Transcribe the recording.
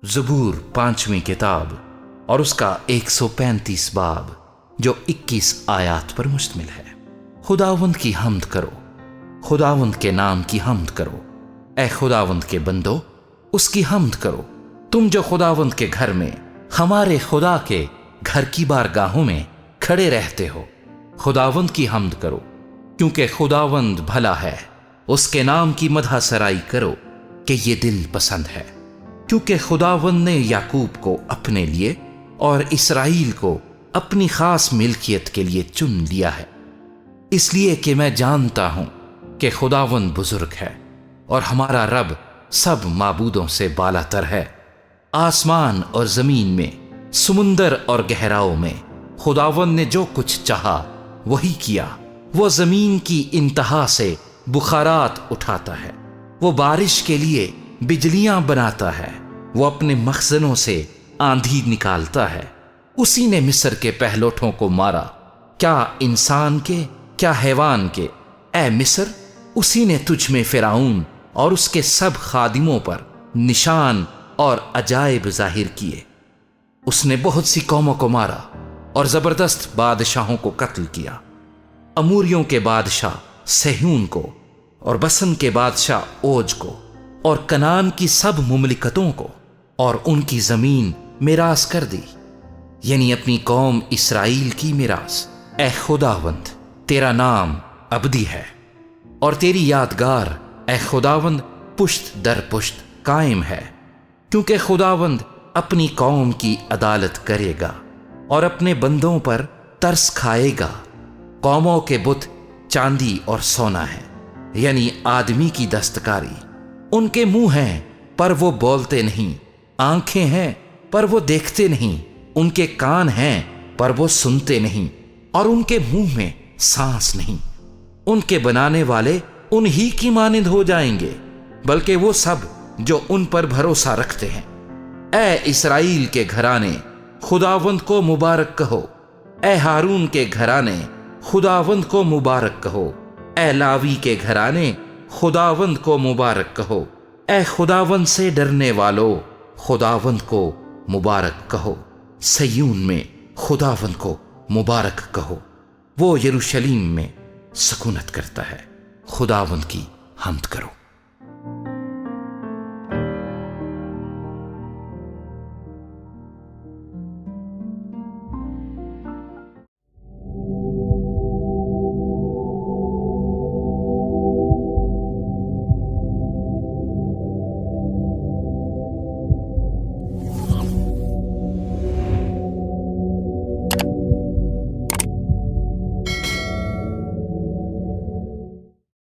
زبور 5ویں کتاب اور اس کا 135 باب جو 21 آیات پر مشتمل ہے۔ خداوند کی حمد کرو، خداوند کے نام کی حمد کرو، اے خداوند کے بندو اس کی حمد کرو، تم جو خداوند کے گھر میں ہمارے خدا کے گھر کی بارگاہوں میں کھڑے رہتے ہو۔ خداوند کی حمد کرو کیونکہ خداوند بھلا ہے، اس کے نام کی مدح سرائی کرو کہ یہ دل پسند ہے، کیونکہ خداوند نے یعقوب کو اپنے لیے اور اسرائیل کو اپنی خاص ملکیت کے لیے چن لیا ہے۔ اس لیے کہ میں جانتا ہوں کہ خداوند بزرگ ہے اور ہمارا رب سب معبودوں سے بالا تر ہے۔ آسمان اور زمین میں، سمندر اور گہراؤں میں خداوند نے جو کچھ چاہا وہی کیا۔ وہ زمین کی انتہا سے بخارات اٹھاتا ہے، وہ بارش کے لیے بجلیاں بناتا ہے، وہ اپنے مخزنوں سے آندھی نکالتا ہے۔ اسی نے مصر کے پہلوٹوں کو مارا، کیا انسان کے کیا حیوان کے، اے مصر اسی نے تجھ میں فرعون اور اس کے سب خادموں پر نشان اور عجائب ظاہر کیے۔ اس نے بہت سی قوموں کو مارا اور زبردست بادشاہوں کو قتل کیا، اموریوں کے بادشاہ سہیون کو اور بسن کے بادشاہ اوج کو اور کنعان کی سب مملکتوں کو، اور ان کی زمین میراث کر دی، یعنی اپنی قوم اسرائیل کی میراث۔ اے خداوند تیرا نام ابدی ہے اور تیری یادگار اے خداوند پشت در پشت قائم ہے، کیونکہ خداوند اپنی قوم کی عدالت کرے گا اور اپنے بندوں پر ترس کھائے گا۔ قوموں کے بت چاندی اور سونا ہے، یعنی آدمی کی دستکاری۔ ان کے منہ ہیں پر وہ بولتے نہیں، آنکھیں ہیں پر وہ دیکھتے نہیں، ان کے کان ہیں پر وہ سنتے نہیں، اور ان کے منہ میں سانس نہیں۔ ان کے بنانے والے انہی کی مانند ہو جائیں گے، بلکہ وہ سب جو ان پر بھروسہ رکھتے ہیں۔ اے اسرائیل کے گھرانے خداوند کو مبارک کہو، اے ہارون کے گھرانے خداوند کو مبارک کہو، اے لاوی کے گھرانے خداوند کو مبارک کہو، اے خداوند سے ڈرنے والو خداوند کو مبارک کہو۔ سیون میں خداوند کو مبارک کہو، وہ یروشلیم میں سکونت کرتا ہے۔ خداوند کی حمد کرو۔